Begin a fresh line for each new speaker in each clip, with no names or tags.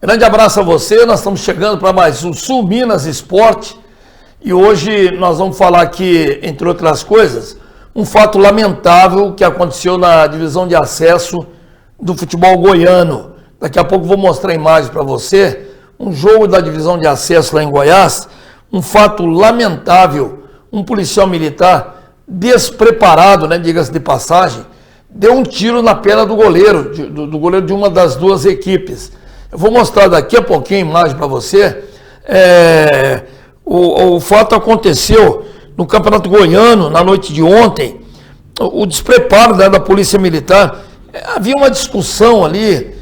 Grande abraço a você, nós estamos chegando para mais um Sul Minas Esporte e hoje nós vamos falar aqui, entre outras coisas, um fato lamentável que aconteceu na divisão de acesso do futebol goiano. Daqui a pouco vou mostrar a imagem para você, um jogo da divisão de acesso lá em Goiás, um fato lamentável, um policial militar despreparado, diga-se de passagem, deu um tiro na perna do goleiro, do goleiro de uma das duas equipes. Eu vou mostrar daqui a pouquinho a imagem para você. O fato aconteceu no Campeonato Goiano, na noite de ontem. O despreparo da Polícia Militar. Havia uma discussão ali,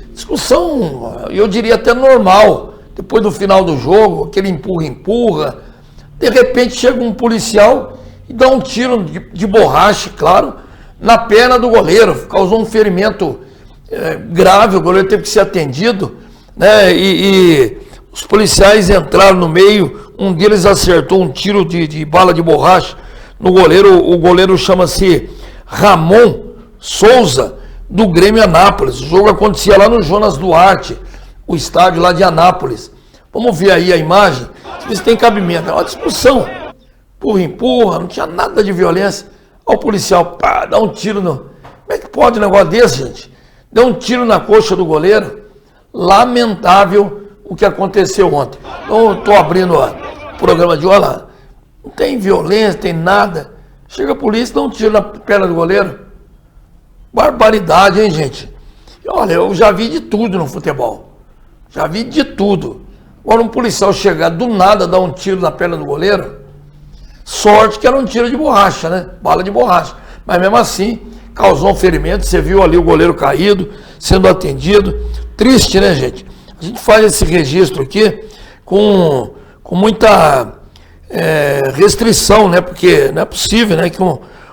eu diria até normal, depois do final do jogo, aquele empurra-empurra. De repente chega um policial e dá um tiro de borracha, claro, na perna do goleiro. Causou um ferimento grave, o goleiro teve que ser atendido. E os policiais entraram no meio, um deles acertou um tiro de bala de borracha no goleiro. O goleiro chama-se Ramon Souza, do Grêmio Anápolis. O jogo acontecia lá no Jonas Duarte, o estádio lá de Anápolis. Vamos ver aí a imagem, se tem cabimento. É uma discussão, empurra, não tinha nada de violência. Olha o policial, dá um tiro no... Como é que pode um negócio desse, gente? Deu um tiro na coxa do goleiro. Lamentável o que aconteceu ontem. Então, estou abrindo o programa de olha, não tem violência, tem nada. Chega a polícia, dá um tiro na perna do goleiro. Barbaridade, hein, gente? Olha, eu já vi de tudo no futebol. Já vi de tudo. Agora um policial chegar do nada, dar um tiro na perna do goleiro, sorte que era um tiro de borracha, bala de borracha. Mas mesmo assim, causou um ferimento. Você viu ali o goleiro caído, sendo atendido. Triste, né, gente? A gente faz esse registro aqui com muita restrição, porque não é possível, que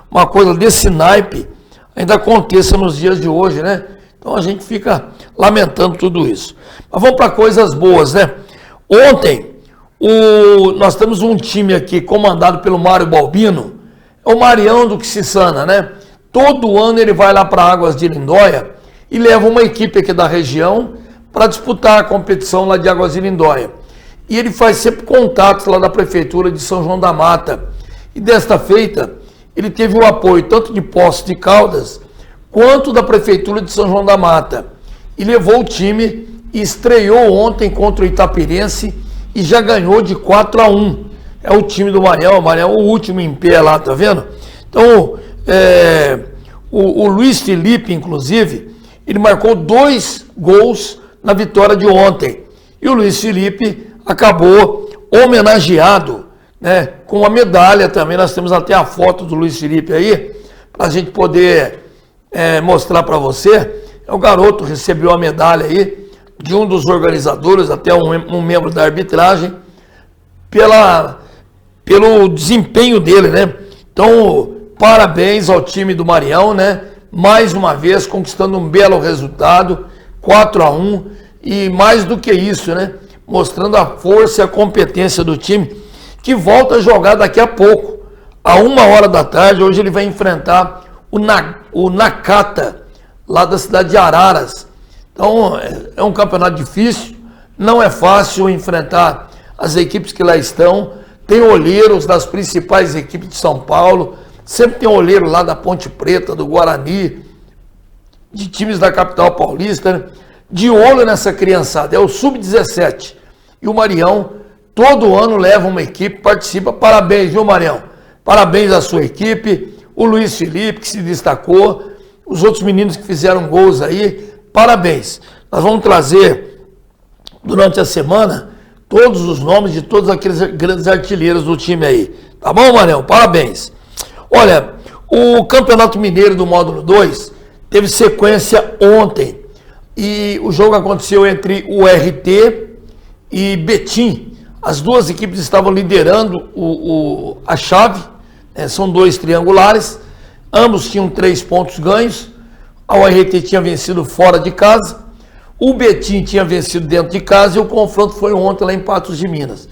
uma coisa desse naipe ainda aconteça nos dias de hoje, Então a gente fica lamentando tudo isso. Mas vamos para coisas boas, Ontem, nós temos um time aqui comandado pelo Mário Balbino, é o Marião do Quixissana, Todo ano ele vai lá para Águas de Lindóia e leva uma equipe aqui da região para disputar a competição lá de Águas de Lindóia. E ele faz sempre contatos lá da Prefeitura de São João da Mata. E desta feita, ele teve o apoio tanto de Poços de Caldas, quanto da Prefeitura de São João da Mata. E levou o time e estreou ontem contra o Itapirense e já ganhou de 4-1. É o time do Marião, o último em pé lá, tá vendo? Então, o Luiz Felipe, inclusive, ele marcou 2 gols na vitória de ontem. E o Luiz Felipe acabou homenageado, com uma medalha também. Nós temos até a foto do Luiz Felipe aí, para a gente poder mostrar para você. O garoto recebeu a medalha aí de um dos organizadores, até um membro da arbitragem, pelo desempenho dele, Então, parabéns ao time do Marião, mais uma vez conquistando um belo resultado, 4-1, e mais do que isso, mostrando a força e a competência do time, que volta a jogar daqui a pouco, a 1h da tarde. Hoje ele vai enfrentar o Nakata, lá da cidade de Araras. Então é um campeonato difícil, não é fácil enfrentar as equipes que lá estão. Tem olheiros das principais equipes de São Paulo, sempre tem olheiro lá da Ponte Preta, do Guarani, de times da capital paulista, de olho nessa criançada. É o Sub-17. E o Marião, todo ano leva uma equipe, participa. Parabéns, viu, Marião? Parabéns à sua equipe. O Luiz Felipe, que se destacou. Os outros meninos que fizeram gols aí. Parabéns. Nós vamos trazer, durante a semana, todos os nomes de todos aqueles grandes artilheiros do time aí. Tá bom, Marião? Parabéns. Olha, o Campeonato Mineiro do Módulo 2 teve sequência ontem. E o jogo aconteceu entre o RT e Betim. As duas equipes estavam liderando a chave, são 2 triangulares. Ambos tinham 3 pontos ganhos. A URT tinha vencido fora de casa. O Betim tinha vencido dentro de casa e o confronto foi ontem lá em Patos de Minas.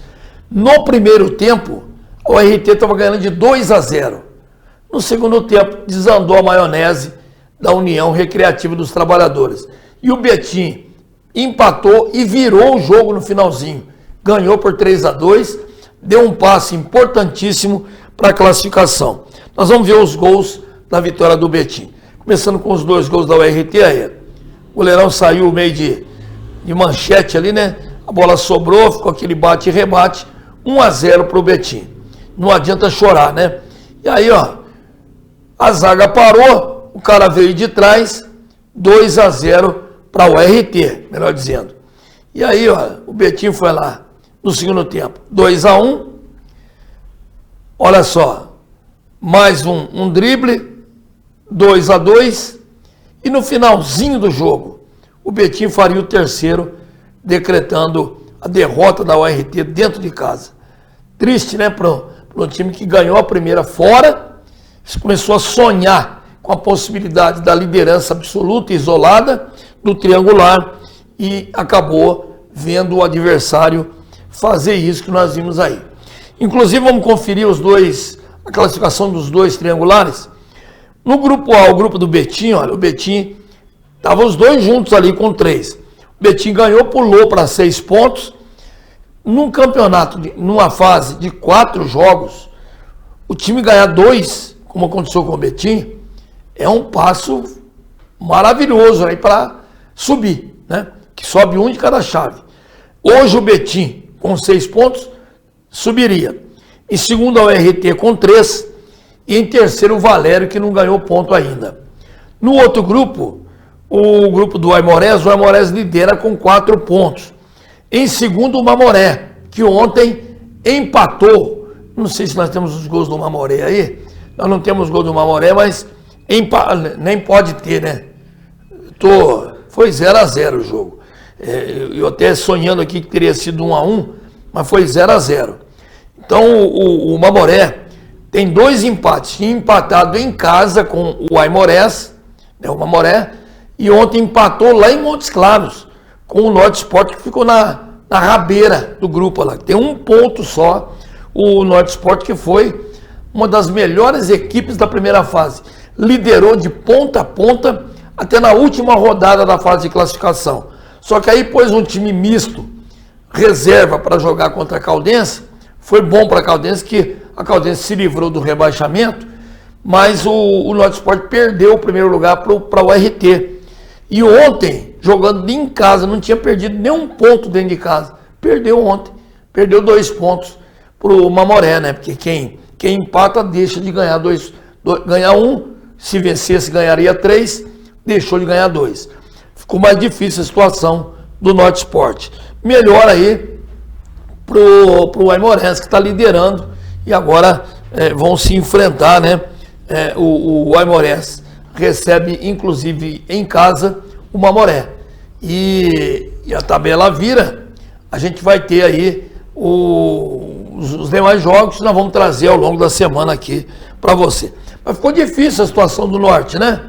No primeiro tempo, a URT estava ganhando de 2-0. No segundo tempo, desandou a maionese da União Recreativa dos Trabalhadores. E o Betim empatou e virou o jogo no finalzinho. Ganhou por 3-2, deu um passe importantíssimo para a classificação. Nós vamos ver os gols da vitória do Betim. Começando com os 2 gols da URT aí. O goleirão saiu meio de manchete ali, né? A bola sobrou, ficou aquele bate e rebate. 1-0 para o Betim. Não adianta chorar, né? E aí, ó, a zaga parou, o cara veio de trás, 2-0 para o URT, melhor dizendo. E aí, ó, o Betim foi lá no segundo tempo, 2-1. Olha só, mais um drible, 2-2. E no finalzinho do jogo, o Betim faria o terceiro, decretando a derrota da URT dentro de casa. Triste, né, para um time que ganhou a primeira fora, começou a sonhar com a possibilidade da liderança absoluta e isolada do triangular e acabou vendo o adversário fazer isso que nós vimos aí. Inclusive, vamos conferir a classificação dos 2 triangulares. No grupo A, o grupo do Betim, olha, o Betim, estavam os 2 juntos ali com 3. O Betim ganhou, pulou para 6 pontos. Num campeonato, numa fase de 4 jogos, o time ganhar 2, como aconteceu com o Betim, é um passo maravilhoso aí para subir, né? Que sobe um de cada chave. Hoje o Betim, com 6 pontos, subiria. Em segundo, a URT com 3. E em terceiro, o Valério, que não ganhou ponto ainda. No outro grupo, o grupo do Aimorés, o Aimorés lidera com 4 pontos. Em segundo, o Mamoré, que ontem empatou. Não sei se nós temos os gols do Mamoré aí. Nós não temos gol do Mamoré, mas nem pode ter, né? Foi 0-0 o jogo. Eu até sonhando aqui que teria sido 1-1, mas foi 0-0. Então o Mamoré tem 2 empates. Tinha empatado em casa com o Aimorés, né, o Mamoré, e ontem empatou lá em Montes Claros, com o Norte Sport, que ficou na rabeira do grupo lá. Tem 1 ponto só, o Norte Sport, que foi uma das melhores equipes da primeira fase. Liderou de ponta a ponta até na última rodada da fase de classificação. Só que aí pôs um time misto, reserva para jogar contra a Caldense. Foi bom para a Caldense, que a Caldense se livrou do rebaixamento, mas o Norte Sport perdeu o primeiro lugar para o URT. E ontem, jogando em casa, não tinha perdido nenhum ponto dentro de casa. Perdeu ontem. Perdeu 2 pontos para o Mamoré, né? Porque quem empata deixa de ganhar ganhar 1. Se vencesse, ganharia 3. Deixou de ganhar 2. Ficou mais difícil a situação do Norte Sport. Melhor aí pro Aimorés, que está liderando. E agora vão se enfrentar, né? O Aimorés recebe, inclusive, em casa, o Mamoré. E a tabela vira. A gente vai ter aí os demais jogos que nós vamos trazer ao longo da semana aqui para você. Mas ficou difícil a situação do Norte, né?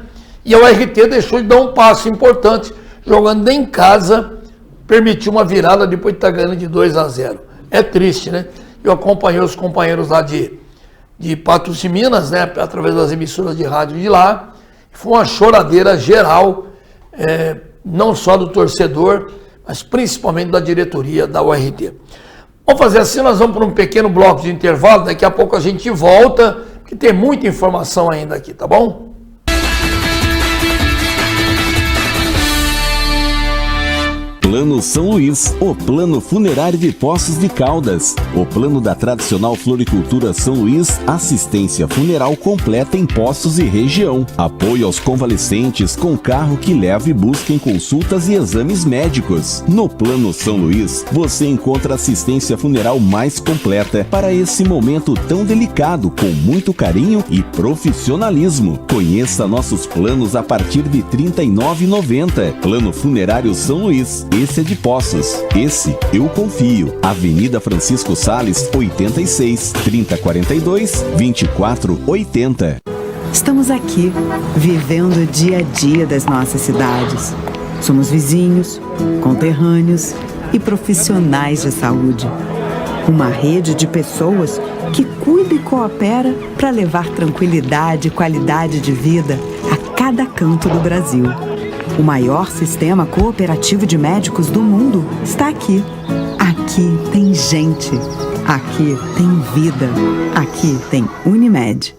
E a URT deixou de dar um passo importante, jogando em casa, permitiu uma virada depois de estar ganhando de 2-0. É triste, né? Eu acompanhei os companheiros lá de Patos de Minas, né? Através das emissoras de rádio de lá. Foi uma choradeira geral, não só do torcedor, mas principalmente da diretoria da URT. Vamos fazer assim, nós vamos para um pequeno bloco de intervalo, daqui a pouco a gente volta, porque tem muita informação ainda aqui, tá bom?
Plano São Luís, o plano funerário de Poços de Caldas. O plano da tradicional floricultura São Luís, assistência funeral completa em Poços e região. Apoio aos convalescentes com carro que leva e busca em consultas e exames médicos. No Plano São Luís, você encontra assistência funeral mais completa para esse momento tão delicado, com muito carinho e profissionalismo. Conheça nossos planos a partir de R$ 39,90. Plano Funerário São Luís. Esse é de Poços. Esse eu confio. Avenida Francisco Sales, 86, 3042, 2480.
Estamos aqui, vivendo o dia a dia das nossas cidades. Somos vizinhos, conterrâneos e profissionais de saúde. Uma rede de pessoas que cuida e coopera para levar tranquilidade e qualidade de vida a cada canto do Brasil. O maior sistema cooperativo de médicos do mundo está aqui. Aqui tem gente. Aqui tem vida. Aqui tem Unimed.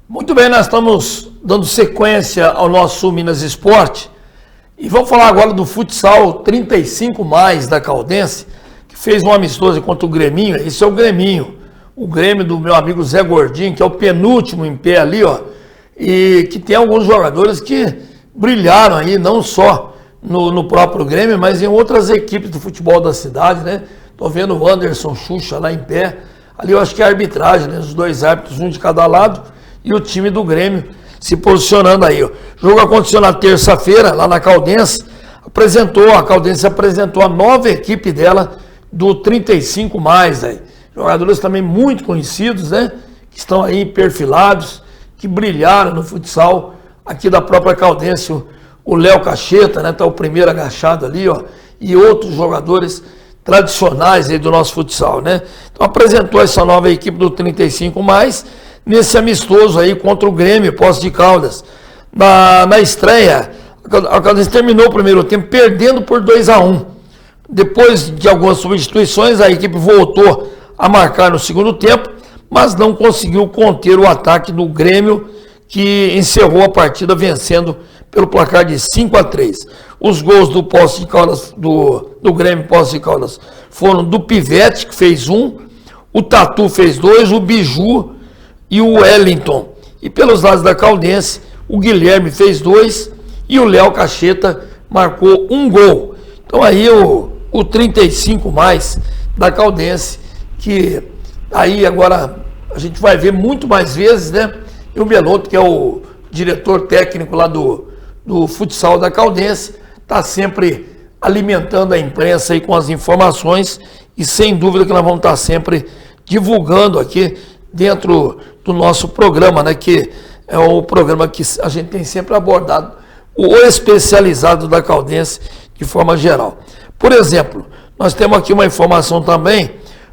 Muito bem, nós estamos dando sequência ao nosso Minas Esporte e vamos falar agora do futsal 35+ da Caldense, que fez um amistoso contra o Greminho. Esse é o Greminho, o Grêmio do meu amigo Zé Gordinho, que é o penúltimo em pé ali, ó, e que tem alguns jogadores que brilharam aí, não só no próprio Grêmio, mas em outras equipes do futebol da cidade, né? Tô vendo o Anderson Xuxa lá em pé, ali eu acho que é a arbitragem, né? Os dois árbitros, um de cada lado, e o time do Grêmio se posicionando aí, ó. O jogo aconteceu na terça-feira, lá na Caldense. A Caldense apresentou a nova equipe dela do 35+, aí. Jogadores também muito conhecidos, né? Que estão aí perfilados, que brilharam no futsal aqui da própria Caldense. O Léo Cacheta, né? Tá o primeiro agachado ali, ó. E outros jogadores tradicionais aí do nosso futsal, né? Então apresentou essa nova equipe do 35+, nesse amistoso aí contra o Grêmio, Poços de Caldas. Na estreia, a Caldense terminou o primeiro tempo perdendo por 2-1. Depois de algumas substituições, a equipe voltou a marcar no segundo tempo, mas não conseguiu conter o ataque do Grêmio, que encerrou a partida vencendo pelo placar de 5-3. Os gols do Poços de Caldas, do Grêmio Poços de Caldas, foram do Pivete, que fez 1, o Tatu fez 2, o Biju e o Wellington. E pelos lados da Caldense, o Guilherme fez 2 e o Léo Cacheta marcou 1 gol. Então aí o 35+ da Caldense, que aí agora a gente vai ver muito mais vezes, né? E o Belotto, que é o diretor técnico lá do futsal da Caldense, está sempre alimentando a imprensa aí com as informações, e sem dúvida que nós vamos estar sempre divulgando aqui dentro do nosso programa, né, que é o programa que a gente tem sempre abordado, o especializado da Caldense de forma geral. Por exemplo, nós temos aqui uma informação também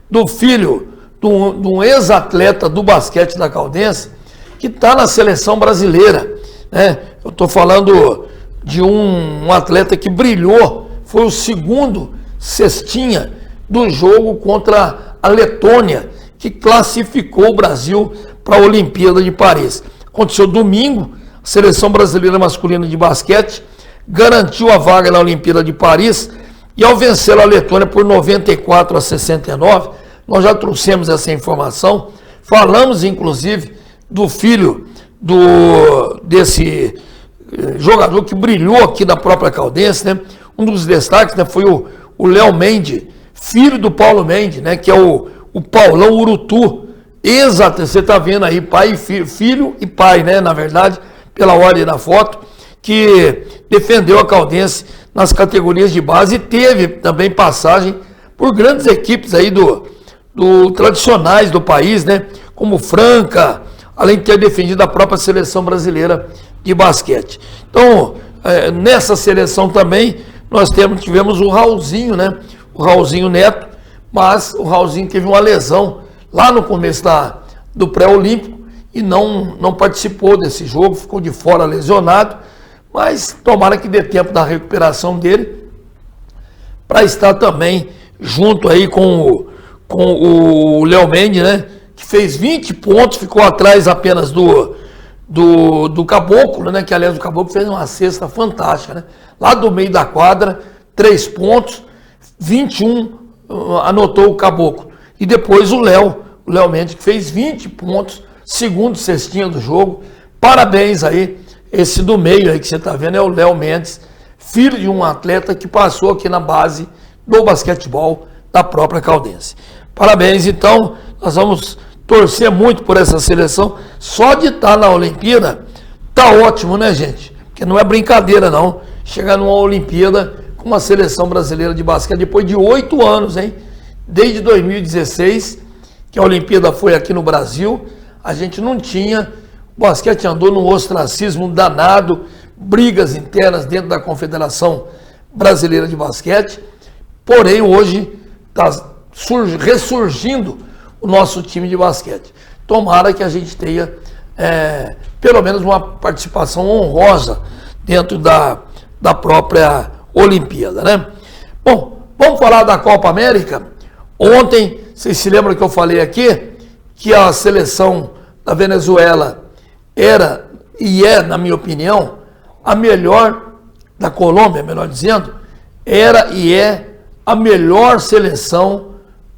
do filho de um ex-atleta do basquete da Caldense, que está na seleção brasileira, né? Eu estou falando de um atleta que brilhou, foi o segundo cestinha do jogo contra a Letônia, que classificou o Brasil para a Olimpíada de Paris. Aconteceu domingo, a seleção brasileira masculina de basquete garantiu a vaga na Olimpíada de Paris, e ao vencer a Letônia por 94-69, nós já trouxemos essa informação, falamos inclusive do filho desse jogador que brilhou aqui na própria Caldense, né? Um dos destaques, né, foi o Léo Mendes, filho do Paulo Mendes, né, que é o Paulão Urutu. Exato, você está vendo aí, pai e filho e pai, né, na verdade, pela ordem da foto, que defendeu a Caldense nas categorias de base e teve também passagem por grandes equipes aí tradicionais do país, né, como Franca, além de ter defendido a própria seleção brasileira de basquete. Então, nessa seleção também, nós tivemos o Raulzinho, né, o Raulzinho Neto, mas o Raulzinho teve uma lesão lá no começo do pré-olímpico e não participou desse jogo, ficou de fora lesionado, mas tomara que dê tempo da recuperação dele para estar também junto aí com o Léo Mendes, né, que fez 20 pontos, ficou atrás apenas do Caboclo, né, que aliás o Caboclo fez uma cesta fantástica, né, lá do meio da quadra, 3 pontos, 21 anotou o Caboclo. E depois o Léo Mendes, que fez 20 pontos, segundo cestinha do jogo. Parabéns aí, esse do meio aí que você está vendo é o Léo Mendes, filho de um atleta que passou aqui na base do basquetebol da própria Caldense. Parabéns, então, nós vamos torcer muito por essa seleção. Só de estar na Olimpíada, tá ótimo, né, gente? Porque não é brincadeira, não, chegar numa Olimpíada com uma seleção brasileira de basquete depois de 8 anos, hein? Desde 2016, que a Olimpíada foi aqui no Brasil, a gente não tinha, o basquete andou num ostracismo danado, brigas internas dentro da Confederação Brasileira de Basquete, porém hoje está ressurgindo o nosso time de basquete. tomara que a gente tenha pelo menos uma participação honrosa dentro da própria Olimpíada, né? Bom, vamos falar da Copa América. Ontem, vocês se lembram que eu falei aqui que a seleção da Venezuela era e é, na minha opinião, a melhor da Colômbia, melhor dizendo, era e é a melhor seleção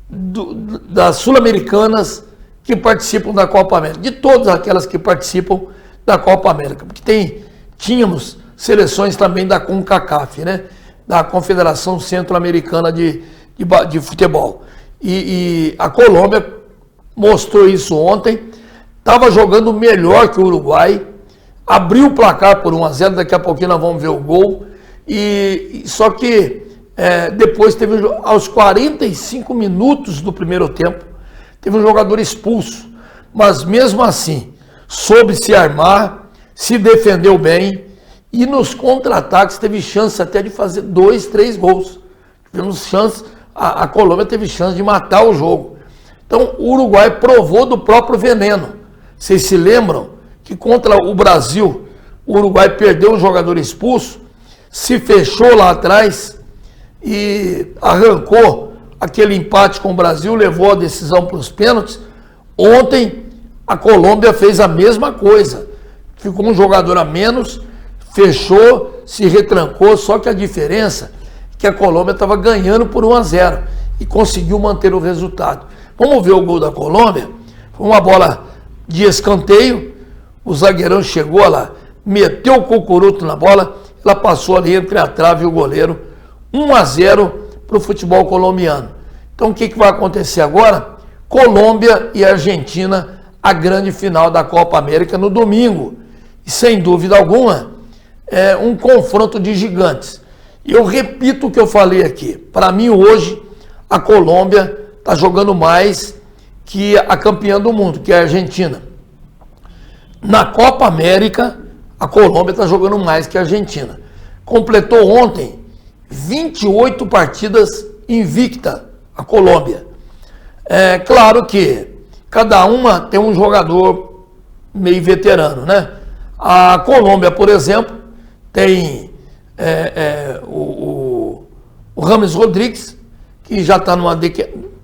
das sul-americanas que participam da Copa América, de todas aquelas que participam da Copa América, porque tínhamos seleções também da CONCACAF, né? Da Confederação Centro-Americana de Futebol. E a Colômbia mostrou isso ontem, estava jogando melhor que o Uruguai, abriu o placar por 1-0, daqui a pouquinho nós vamos ver o gol, só que depois teve, aos 45 minutos do primeiro tempo, teve um jogador expulso, mas mesmo assim, soube se armar, se defendeu bem, e nos contra-ataques teve chance até de fazer 2, 3 gols. Tivemos chance, a Colômbia teve chance de matar o jogo. Então o Uruguai provou do próprio veneno. Vocês se lembram que contra o Brasil, o Uruguai perdeu um jogador expulso, se fechou lá atrás e arrancou aquele empate com o Brasil, levou a decisão para os pênaltis. Ontem a Colômbia fez a mesma coisa. Ficou um jogador a menos, fechou, se retrancou, só que a diferença é que a Colômbia estava ganhando por 1-0 e conseguiu manter o resultado. Vamos ver o gol da Colômbia. Foi uma bola de escanteio, o zagueirão chegou lá, meteu o cocuruto na bola, ela passou ali entre a trave e o goleiro. 1-0 para o futebol colombiano. Então o que vai acontecer agora? Colômbia e Argentina, a grande final da Copa América no domingo. E sem dúvida alguma, é um confronto de gigantes. E eu repito o que eu falei aqui. Para mim hoje, a Colômbia está jogando mais que a campeã do mundo, que é a Argentina. Na Copa América, a Colômbia está jogando mais que a Argentina. Completou ontem 28 partidas invicta a Colômbia. É claro que cada uma tem um jogador meio veterano, né? A Colômbia, por exemplo, tem o James Rodrigues, que já está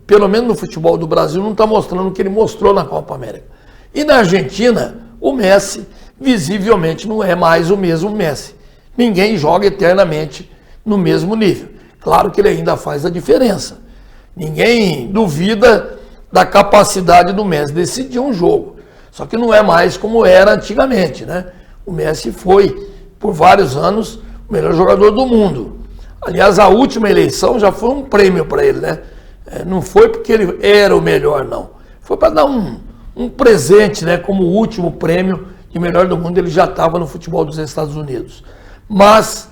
pelo menos no futebol do Brasil, não está mostrando o que ele mostrou na Copa América. E na Argentina, o Messi, visivelmente, não é mais o mesmo Messi. Ninguém joga eternamente no mesmo nível. Claro que ele ainda faz a diferença. Ninguém duvida da capacidade do Messi de decidir um jogo. Só que não é mais como era antigamente, né? O Messi foi, por vários anos, o melhor jogador do mundo. Aliás, a última eleição já foi um prêmio para ele, né? Não foi porque ele era o melhor, não. Foi para dar um presente, né? Como o último prêmio de melhor do mundo, ele já estava no futebol dos Estados Unidos. Mas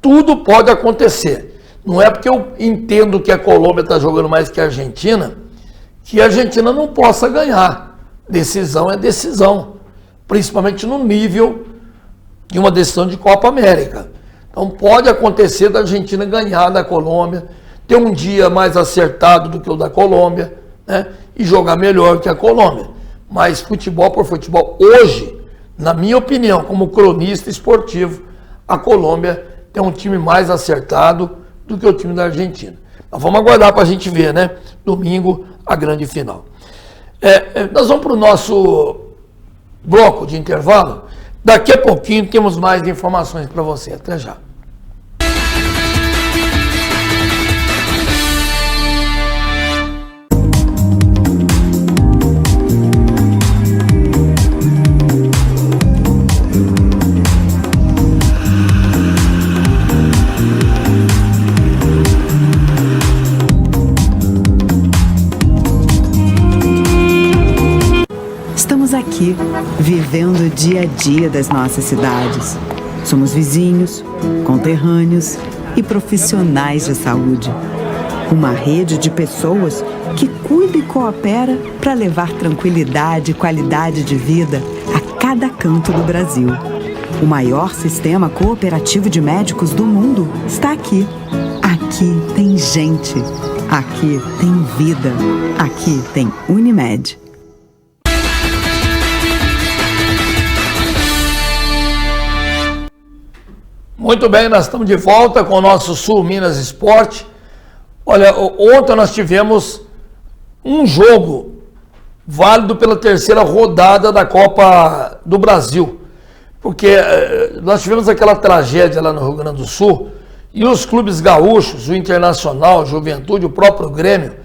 tudo pode acontecer. Não é porque eu entendo que a Colômbia está jogando mais que a Argentina, que a Argentina não possa ganhar. Decisão é decisão, principalmente no nível de uma decisão de Copa América. Então pode acontecer da Argentina ganhar da Colômbia, ter um dia mais acertado do que o da Colômbia, né? E jogar melhor que a Colômbia. Mas futebol por futebol, hoje, na minha opinião, como cronista esportivo, a Colômbia tem um time mais acertado do que o time da Argentina. Mas vamos aguardar para a gente ver, né? Domingo, a grande final. Nós vamos para o nosso bloco de intervalo. Daqui a pouquinho temos mais informações para você. Até já.
Aqui, vivendo o dia a dia das nossas cidades. Somos vizinhos, conterrâneos e profissionais de saúde. Uma rede de pessoas que cuida e coopera para levar tranquilidade e qualidade de vida a cada canto do Brasil. O maior sistema cooperativo de médicos do mundo está aqui. Aqui tem gente. Aqui tem vida. Aqui tem Unimed.
Muito bem, nós estamos de volta com o nosso Sul Minas Esporte. Olha, ontem nós tivemos um jogo válido pela terceira rodada da Copa do Brasil, porque nós tivemos aquela tragédia lá no Rio Grande do Sul e os clubes gaúchos, o Internacional, a Juventude, o próprio Grêmio,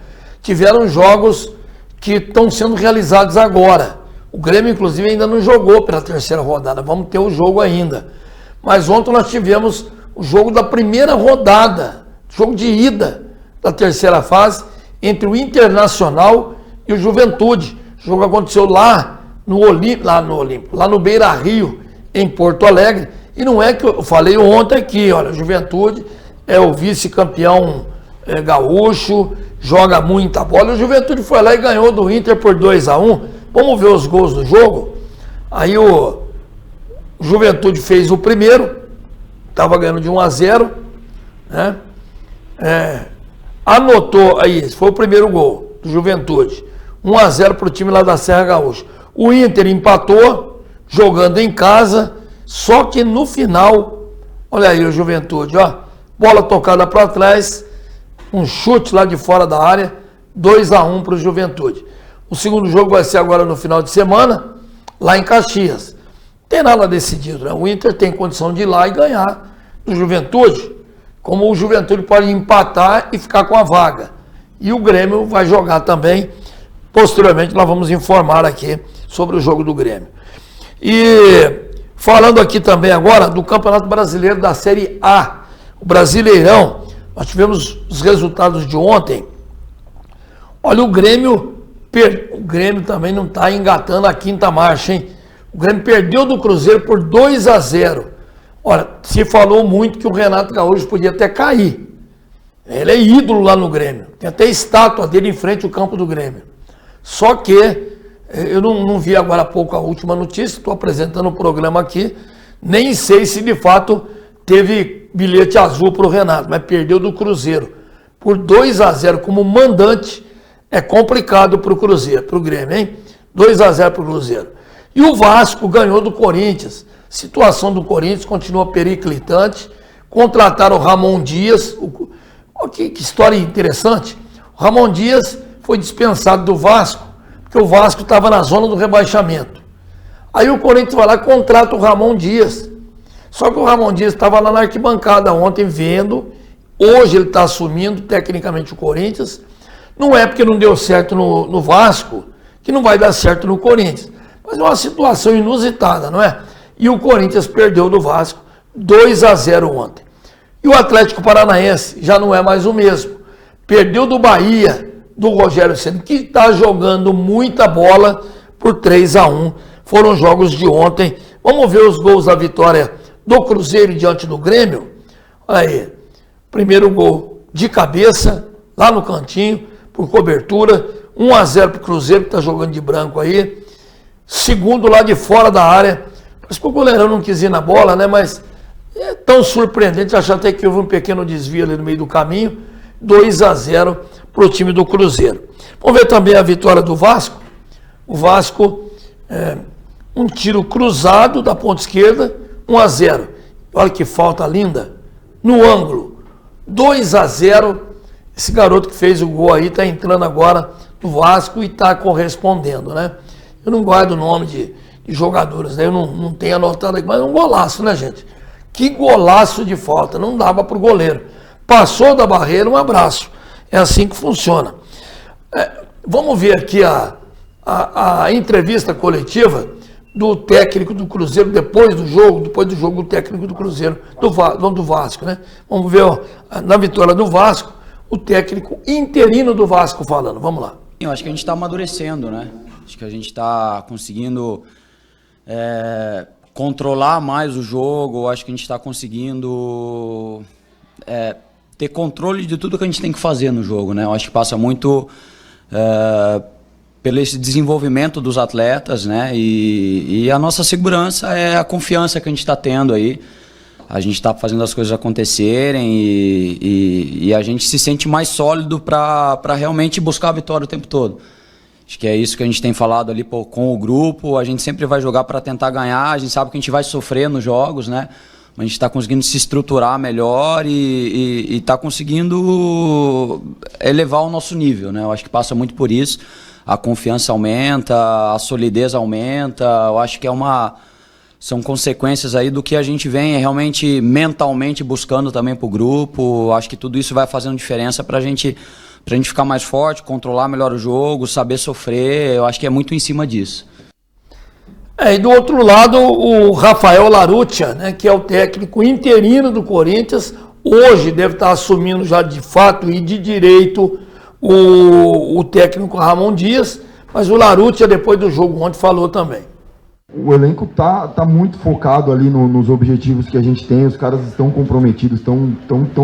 tiveram jogos que estão sendo realizados agora. O Grêmio, inclusive, ainda não jogou pela terceira rodada, vamos ter o jogo ainda. Mas ontem nós tivemos o jogo da primeira rodada, jogo de ida da terceira fase, entre o Internacional e o Juventude. O jogo aconteceu lá no Beira-Rio, em Porto Alegre. E não é que eu falei ontem aqui, olha, o Juventude é o vice-campeão gaúcho, joga muita bola. O Juventude foi lá e ganhou do Inter por 2-1. Vamos ver os gols do jogo. Aí o Juventude fez o primeiro, estava ganhando de 1-0, né? Anotou aí, esse foi o primeiro gol do Juventude, 1-0 para o time lá da Serra Gaúcha. O Inter empatou, jogando em casa, só que no final, olha aí o Juventude, ó, bola tocada para trás, um chute lá de fora da área, 2-1 para o Juventude. O segundo jogo vai ser agora no final de semana, lá em Caxias. Não tem nada decidido, né? O Inter tem condição de ir lá e ganhar do Juventude, como o Juventude pode empatar e ficar com a vaga. E o Grêmio vai jogar também. Posteriormente nós vamos informar aqui sobre o jogo do Grêmio. E falando aqui também agora do Campeonato Brasileiro da Série A, o Brasileirão, nós tivemos os resultados de ontem. Olha, o Grêmio também não está engatando a quinta marcha, hein? O Grêmio perdeu do Cruzeiro por 2-0. Olha, se falou muito que o Renato Gaúcho podia até cair. Ele é ídolo lá no Grêmio. Tem até estátua dele em frente ao campo do Grêmio. Só que eu não vi agora há pouco a última notícia, estou apresentando o programa aqui, nem sei se de fato teve bilhete azul para o Renato, mas perdeu do Cruzeiro por 2-0 como mandante. É complicado para o Cruzeiro, para o Grêmio, hein? 2-0 para o Cruzeiro. E o Vasco ganhou do Corinthians. Situação do Corinthians continua periclitante. Contrataram o Ramon Dias. Que história interessante. O Ramon Dias foi dispensado do Vasco, porque o Vasco estava na zona do rebaixamento. Aí o Corinthians vai lá e contrata o Ramon Dias. Só que o Ramon Dias estava lá na arquibancada ontem vendo. Hoje ele está assumindo tecnicamente o Corinthians. Não é porque não deu certo no Vasco que não vai dar certo no Corinthians. Mas é uma situação inusitada, não é? E o Corinthians perdeu do Vasco 2-0 ontem. E o Atlético Paranaense já não é mais o mesmo. Perdeu do Bahia, do Rogério Ceni, que está jogando muita bola, por 3-1. Foram jogos de ontem. Vamos ver os gols da vitória do Cruzeiro diante do Grêmio. Aí, primeiro gol de cabeça, lá no cantinho, por cobertura. 1-0 para o Cruzeiro, que está jogando de branco aí. Segundo lá de fora da área. Parece que o goleirão não quis ir na bola, né? Mas é tão surpreendente, achar até que houve um pequeno desvio ali no meio do caminho. 2-0 para o time do Cruzeiro. Vamos ver também a vitória do Vasco. O Vasco, um tiro cruzado da ponta esquerda, 1-0. Olha que falta linda. No ângulo, 2-0. Esse garoto que fez o gol aí está entrando agora no Vasco e está correspondendo, né? Eu não guardo o nome de jogadores, né? Eu não tenho anotado aqui, mas é um golaço, né, gente? Que golaço de falta, não dava para o goleiro. Passou da barreira, um abraço. É assim que funciona. Vamos ver aqui a entrevista coletiva do técnico do Cruzeiro depois do jogo o técnico do Cruzeiro, do Vasco, né? Vamos ver na vitória do Vasco, o técnico interino do Vasco falando. Vamos lá.
Eu acho que a gente está amadurecendo, né? Acho que a gente está conseguindo controlar mais o jogo. Acho que a gente está conseguindo ter controle de tudo que a gente tem que fazer no jogo, né? Eu acho que passa muito pelo esse desenvolvimento dos atletas, né? E a nossa segurança é a confiança que a gente está tendo aí. A gente está fazendo as coisas acontecerem e a gente se sente mais sólido para realmente buscar a vitória o tempo todo. Acho que é isso que a gente tem falado ali com o grupo. A gente sempre vai jogar para tentar ganhar. A gente sabe que a gente vai sofrer nos jogos, né? a gente está conseguindo se estruturar melhor e está conseguindo elevar o nosso nível, né? Eu acho que passa muito por isso. A confiança aumenta, a solidez aumenta. Eu acho que são consequências aí do que a gente vem realmente mentalmente buscando também para o grupo. Acho que tudo isso vai fazendo diferença para a gente ficar mais forte, controlar melhor o jogo, saber sofrer. Eu acho que é muito em cima disso.
E do outro lado, o Rafael Laruccia, né, que é o técnico interino do Corinthians, hoje deve estar assumindo já de fato e de direito o técnico Ramon Dias, mas o Laruccia, depois do jogo ontem, falou também.
O elenco tá muito focado ali nos objetivos que a gente tem, os caras estão comprometidos, estão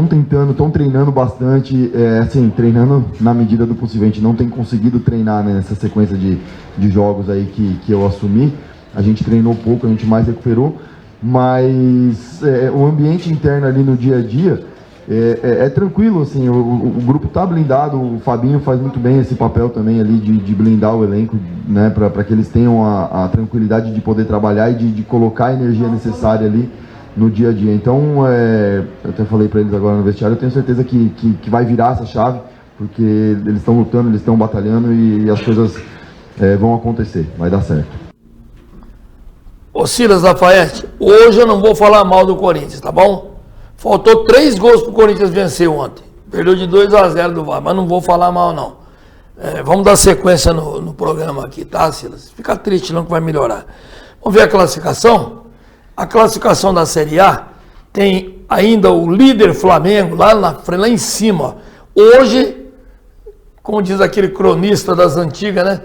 tentando, estão treinando bastante, assim, treinando na medida do possível. A gente não tem conseguido treinar, né, nessa sequência de jogos aí que eu assumi. A gente treinou pouco, a gente mais recuperou, mas o ambiente interno ali no dia a dia é tranquilo, assim, o grupo tá blindado, o Fabinho faz muito bem esse papel também ali de blindar o elenco, né, para que eles tenham a tranquilidade de poder trabalhar e de colocar a energia necessária ali no dia a dia. Então, eu até falei para eles agora no vestiário, eu tenho certeza que vai virar essa chave, porque eles estão lutando, eles estão batalhando e as coisas vão acontecer, vai dar certo.
Ô Silas Lafayette, hoje eu não vou falar mal do Corinthians, tá bom? Faltou 3 gols pro Corinthians vencer ontem. Perdeu de 2-0 do VAR, mas não vou falar mal não. Vamos dar sequência no programa aqui, tá, Silas? Fica triste não que vai melhorar. Vamos ver a classificação? A classificação da Série A tem ainda o líder Flamengo lá na frente, lá em cima. Hoje, como diz aquele cronista das antigas, né?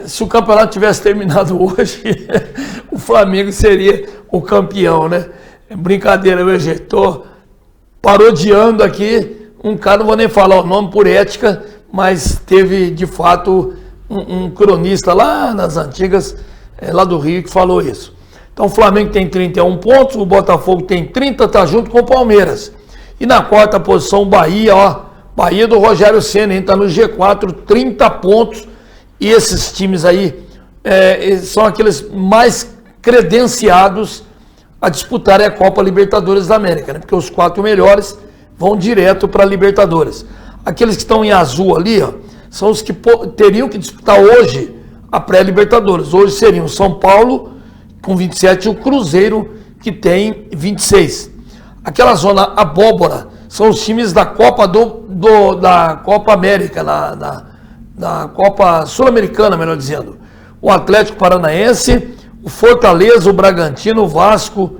Se o campeonato tivesse terminado hoje, o Flamengo seria o campeão, né? Brincadeira, meu jeito. Tô parodiando aqui um cara, não vou nem falar o nome por ética, mas teve de fato um cronista lá nas antigas, lá do Rio, que falou isso. Então o Flamengo tem 31 pontos, o Botafogo tem 30, tá junto com o Palmeiras. E na quarta posição o Bahia, Bahia do Rogério Ceni, está no G4, 30 pontos. E esses times aí são aqueles mais credenciados a disputarem a Copa Libertadores da América, né? Porque os 4 melhores vão direto para a Libertadores. Aqueles que estão em azul ali, são os que teriam que disputar hoje a pré-Libertadores. Hoje seriam o São Paulo com 27 e o Cruzeiro que tem 26. Aquela zona abóbora são os times da Copa da Copa América, da Copa Sul-Americana, melhor dizendo. O Atlético Paranaense, o Fortaleza, o Bragantino, o Vasco,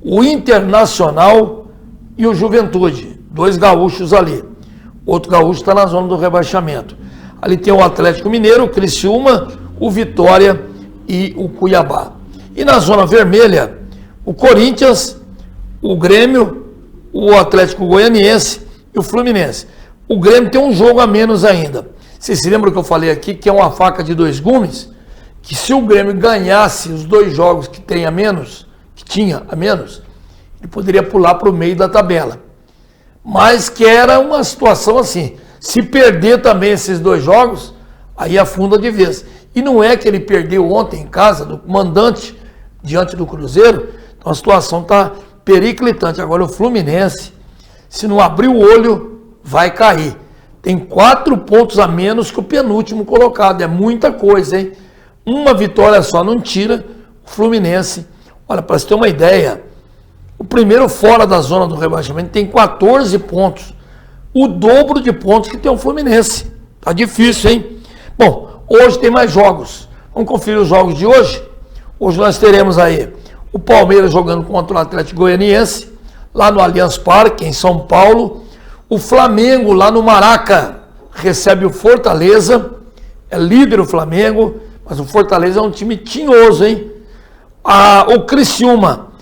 o Internacional e o Juventude. 2 gaúchos ali. Outro gaúcho está na zona do rebaixamento. Ali tem o Atlético Mineiro, o Criciúma, o Vitória e o Cuiabá. E na zona vermelha, o Corinthians, o Grêmio, o Atlético Goianiense e o Fluminense. O Grêmio tem um jogo a menos ainda. Vocês se lembram que eu falei aqui que é uma faca de 2 gumes? Que se o Grêmio ganhasse os 2 jogos que tinha a menos, ele poderia pular para o meio da tabela. Mas que era uma situação assim, se perder também esses 2 jogos, aí afunda de vez. E não é que ele perdeu ontem em casa, do mandante, diante do Cruzeiro, então a situação está periclitante. Agora o Fluminense, se não abrir o olho, vai cair. Tem 4 pontos a menos que o penúltimo colocado. É muita coisa, hein? Uma vitória só não tira o Fluminense. Olha, para você ter uma ideia, o primeiro fora da zona do rebaixamento tem 14 pontos. O dobro de pontos que tem o Fluminense. Tá difícil, hein? Bom, hoje tem mais jogos. Vamos conferir os jogos de hoje? Hoje nós teremos aí o Palmeiras jogando contra o Atlético Goianiense, lá no Allianz Parque, em São Paulo. O Flamengo, lá no Maraca, recebe o Fortaleza, é líder o Flamengo, mas o Fortaleza é um time tinhoso, hein? O Criciúma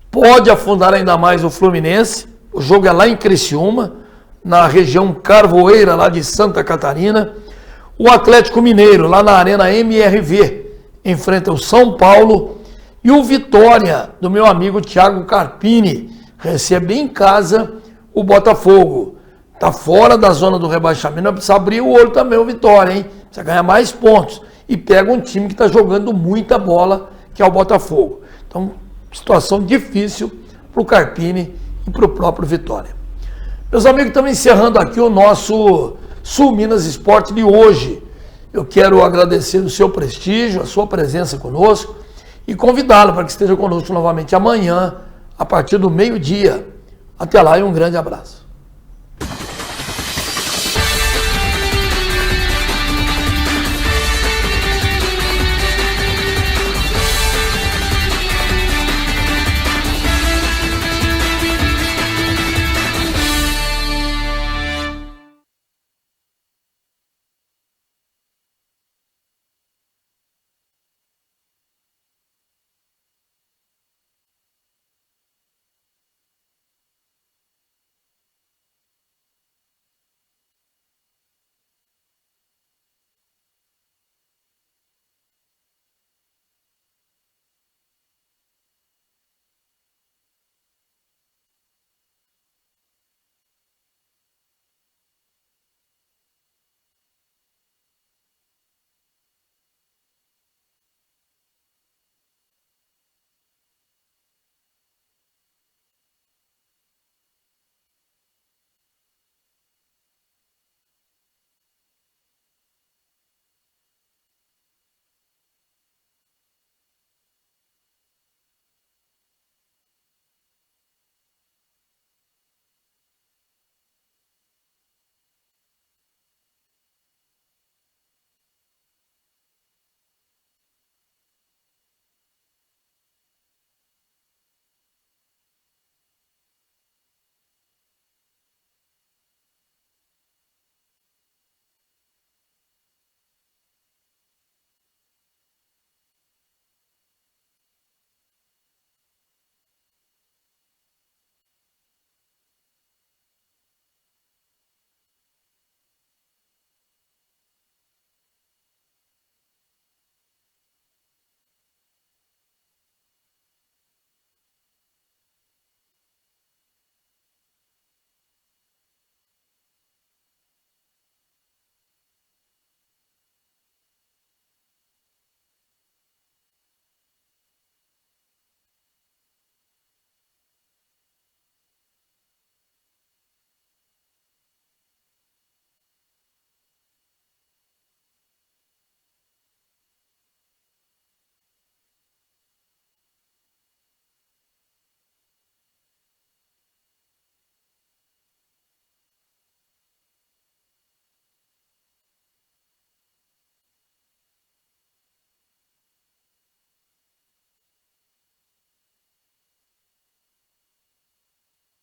pode afundar ainda mais o Fluminense, o jogo é lá em Criciúma, na região Carvoeira, lá de Santa Catarina. O Atlético Mineiro, lá na Arena MRV, enfrenta o São Paulo. E o Vitória, do meu amigo Thiago Carpini, recebe em casa o Botafogo. Está fora da zona do rebaixamento, mas precisa abrir o olho também o Vitória, hein? Precisa ganhar mais pontos. E pega um time que está jogando muita bola, que é o Botafogo. Então, situação difícil para o Carpini e para o próprio Vitória. Meus amigos, estamos encerrando aqui o nosso Sul Minas Esporte de hoje. Eu quero agradecer o seu prestígio, a sua presença conosco e convidá-lo para que esteja conosco novamente amanhã, a partir do meio-dia. Até lá e um grande abraço.